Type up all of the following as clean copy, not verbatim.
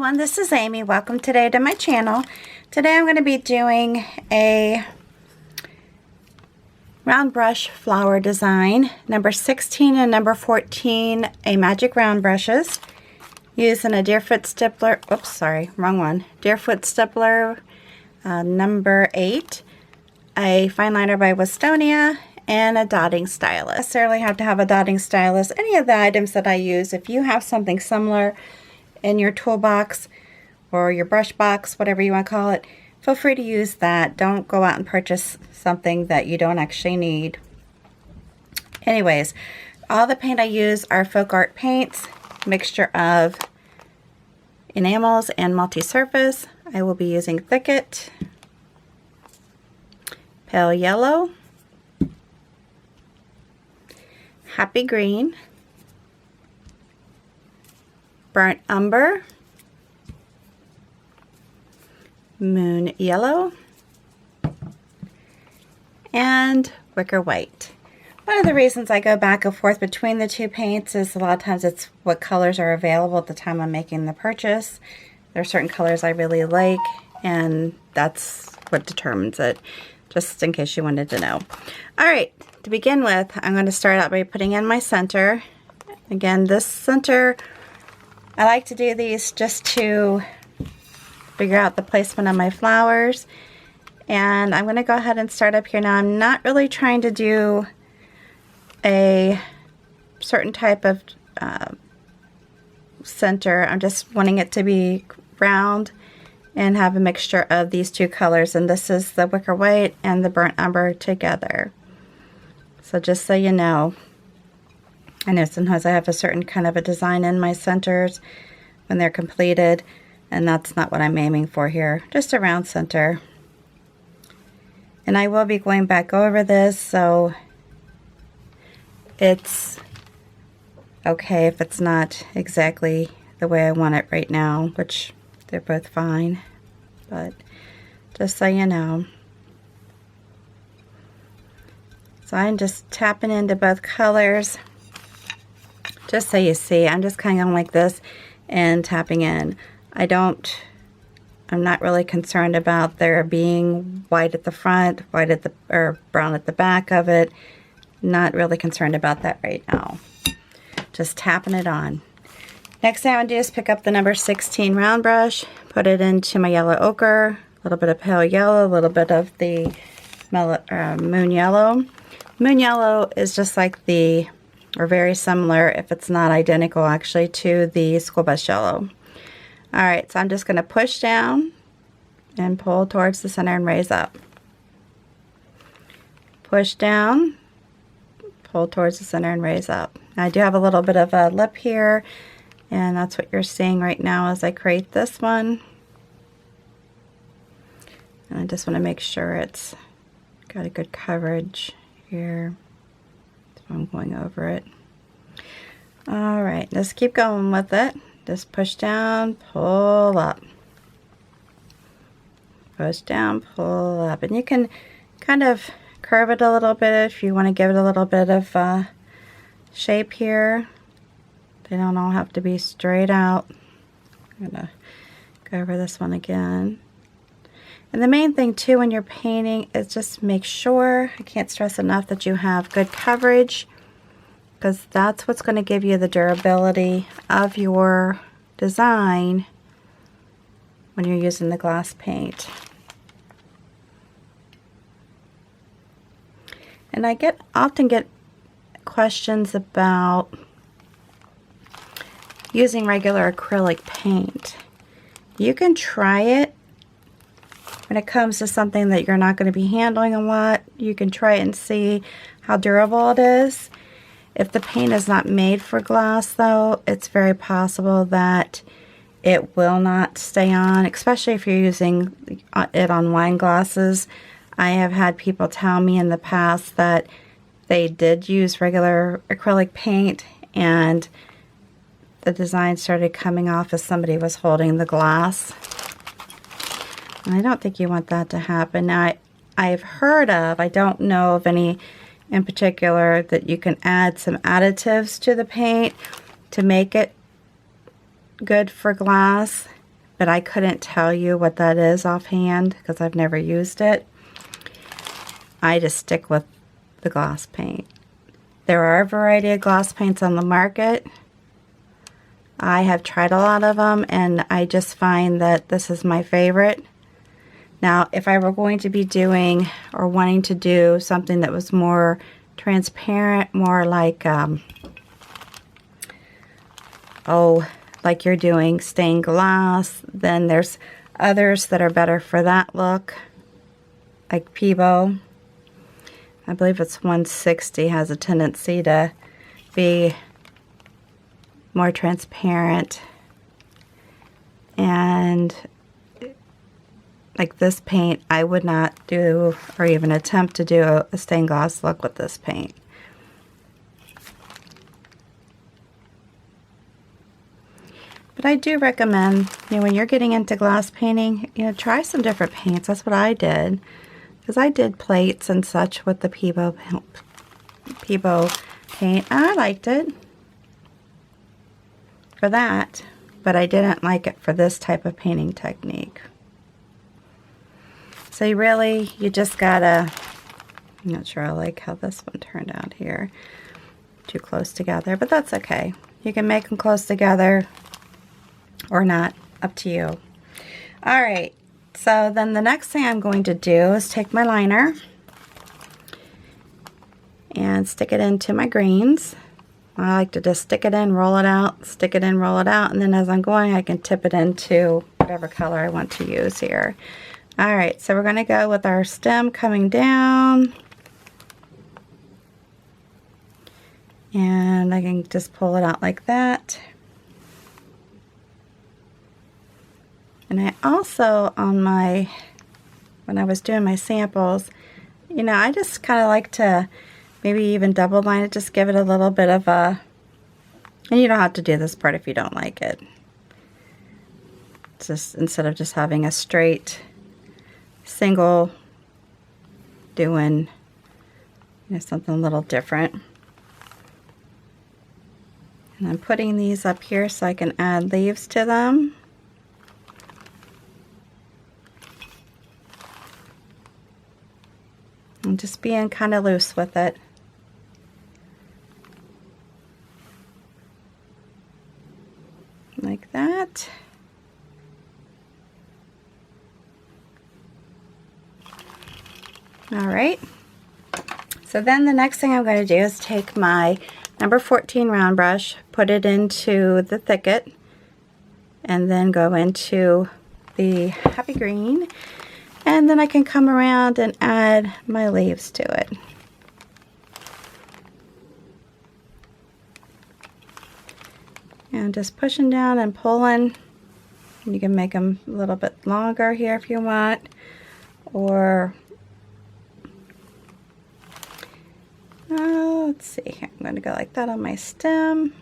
everyone, this is Amy. Welcome today to my channel. Today I'm going to be doing a round brush flower design, number 16 and number 14 Amagic round brushes, using a Deerfoot stippler, oops sorry, wrong one, Deerfoot stippler number 8, a fine liner by Westonia, and a dotting stylus. You don't necessarily have to have a dotting stylus. Any of the items that I use, if you have something similar in your toolbox or your brush box, whatever you want to call it, feel free to use that. Don't go out and purchase something that you don't actually need. Anyways, all the paint I use are FolkArt paints, mixture of enamels and multi-surface. I will be using Thicket, Pale Yellow, Happy Green, Burnt Umber, Moon Yellow, and Wicker White. One of the reasons I go back and forth between the two paints is a lot of times it's what colors are available at the time I'm making the purchase. There are certain colors I really like, and that's what determines it, just in case you wanted to know. Alright, to begin with, I'm going to start out by putting in my center. Again, this center, I like to do these just to figure out the placement of my flowers. And I'm going to go ahead and start up here. Now, I'm not really trying to do a certain type of center. I'm just wanting it to be round and have a mixture of these two colors. And this is the Wicker White and the Burnt Umber together. So just so you know. I know sometimes I have a certain kind of a design in my centers when they're completed, and that's not what I'm aiming for here. Just a round center. And I will be going back over this, so it's okay if it's not exactly the way I want it right now, which they're both fine, but just so you know. So I'm just tapping into both colors. Just so you see, I'm just kind of going like this and tapping in. I'm not really concerned about there being white at the front, white at the, or brown at the back of it. Not really concerned about that right now. Just tapping it on. Next thing I'm going to do is pick up the number 16 round brush, put it into my yellow ochre, a little bit of pale yellow, a little bit of the moon yellow. Moon yellow is just like the, or very similar, if it's not identical actually, to the school bus yellow. Alright, so I'm just going to push down and pull towards the center and raise up. Push down, pull towards the center and raise up. Now I do have a little bit of a lip here, and that's what you're seeing right now as I create this one. And I just want to make sure it's got a good coverage here. I'm going over it. Alright, just keep going with it. Just push down, pull up. Push down, pull up. And you can kind of curve it a little bit if you want to give it a little bit of shape here. They don't all have to be straight out. I'm going to go over this one again. And the main thing too when you're painting is just make sure, I can't stress enough, that you have good coverage, because that's what's going to give you the durability of your design when you're using the glass paint. And I often get questions about using regular acrylic paint. You can try it. When it comes to something that you're not going to be handling a lot, you can try it and see how durable it is. If the paint is not made for glass though, it's very possible that it will not stay on, especially if you're using it on wine glasses. I have had people tell me in the past that they did use regular acrylic paint and the design started coming off as somebody was holding the glass. And I don't think you want that to happen. Now, I've heard of, I don't know of any in particular, that you can add some additives to the paint to make it good for glass. but I couldn't tell you what that is offhand because I've never used it. I just stick with the gloss paint. There are a variety of gloss paints on the market. I have tried a lot of them, and I just find that this is my favorite. Now, if I were going to be doing or wanting to do something that was more transparent, more like, like you're doing stained glass, then there's others that are better for that look, like Peebo. I believe it's 160, has a tendency to be more transparent. And like this paint, I would not do or even attempt to do a stained glass look with this paint. But I do recommend, when you're getting into glass painting, try some different paints. That's what I did. Because I did plates and such with the Peebo paint. I liked it for that, but I didn't like it for this type of painting technique. So you just gotta, I'm not sure I like how this one turned out here. Too close together, but that's okay. You can make them close together or not, up to you. All right. So then the next thing I'm going to do is take my liner and stick it into my greens. I like to just stick it in, roll it out, stick it in, roll it out, and then as I'm going I can tip it into whatever color I want to use here. Alright, so we're going to go with our stem coming down. And I can just pull it out like that. And I also, when I was doing my samples, I just kind of like to maybe even double line it, just give it a little bit of a, and you don't have to do this part if you don't like it. Just instead of just having a straight single, doing something a little different. And I'm putting these up here so I can add leaves to them. And just being kind of loose with it. Like that. All right. So then the next thing I'm going to do is take my number 14 round brush, put it into the thicket, and then go into the happy green. And then I can come around and add my leaves to it. And just pushing down and pulling. You can make them a little bit longer here if you want. Or, let's see, I'm going to go like that on my stem.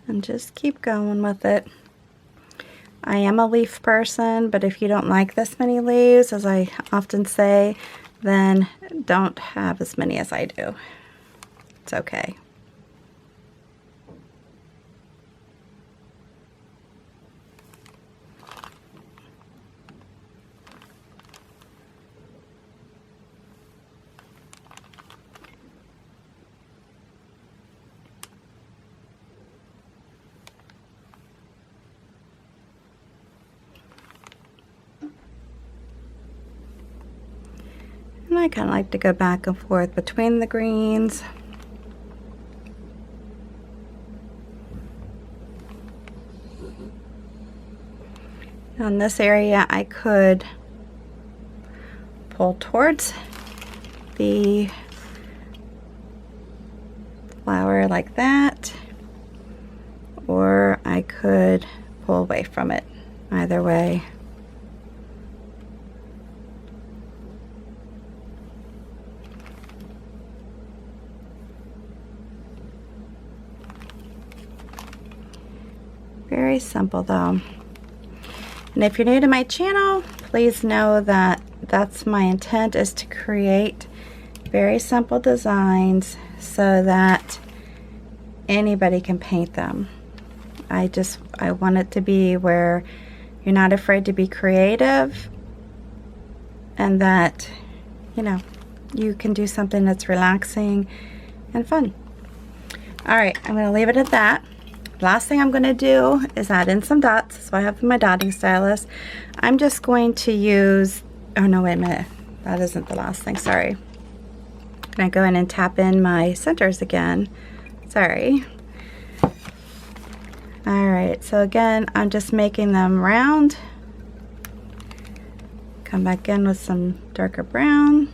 And just keep going with it. I am a leaf person, but if you don't like this many leaves, as I often say, then don't have as many as I do. It's okay. And I kind of like to go back and forth between the greens. On this area I could pull towards the flower like that, or I could pull away from it. Either way. Very simple though. And if you're new to my channel, please know that that's my intent, is to create very simple designs so that anybody can paint them. I want it to be where you're not afraid to be creative, and that, you know, you can do something that's relaxing and fun. Alright, I'm going to leave it at that. Last thing I'm going to do is add in some dots. So I have my dotting stylus. I'm just going to use, oh no, wait a minute. That isn't the last thing, sorry. I'm going to go in and tap in my centers again. Sorry. Alright, so again, I'm just making them round. Come back in with some darker brown.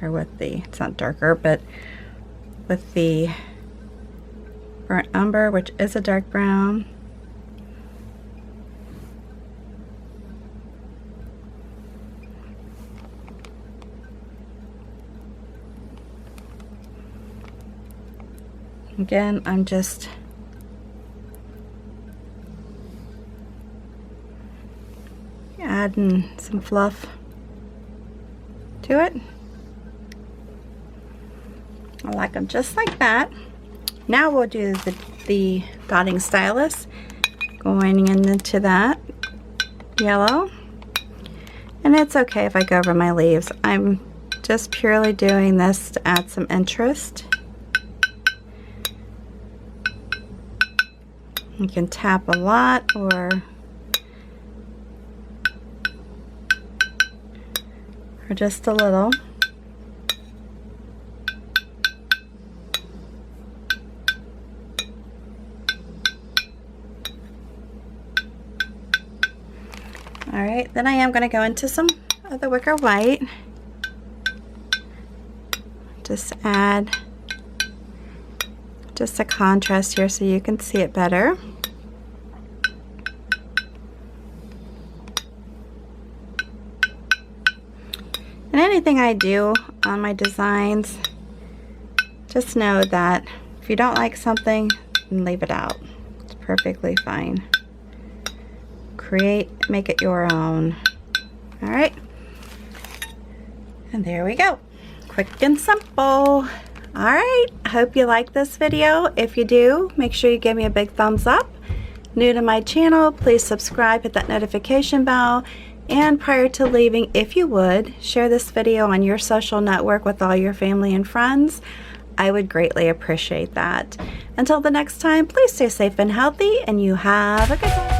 Or with the, it's not darker, but with the burnt umber, which is a dark brown. Again, I'm just adding some fluff to it. I like them just like that. Now we'll do the dotting stylus, going into that yellow. And it's okay if I go over my leaves. I'm just purely doing this to add some interest. You can tap a lot or just a little. Alright, then I am going to go into some of the wicker white. Just add just a contrast here so you can see it better. And anything I do on my designs, just know that if you don't like something, then leave it out. It's perfectly fine. Create, make it your own. Alright. And there we go. Quick and simple. Alright, I hope you like this video. If you do, make sure you give me a big thumbs up. New to my channel, please subscribe, hit that notification bell, and prior to leaving, if you would, share this video on your social network with all your family and friends. I would greatly appreciate that. Until the next time, please stay safe and healthy, and you have a good one.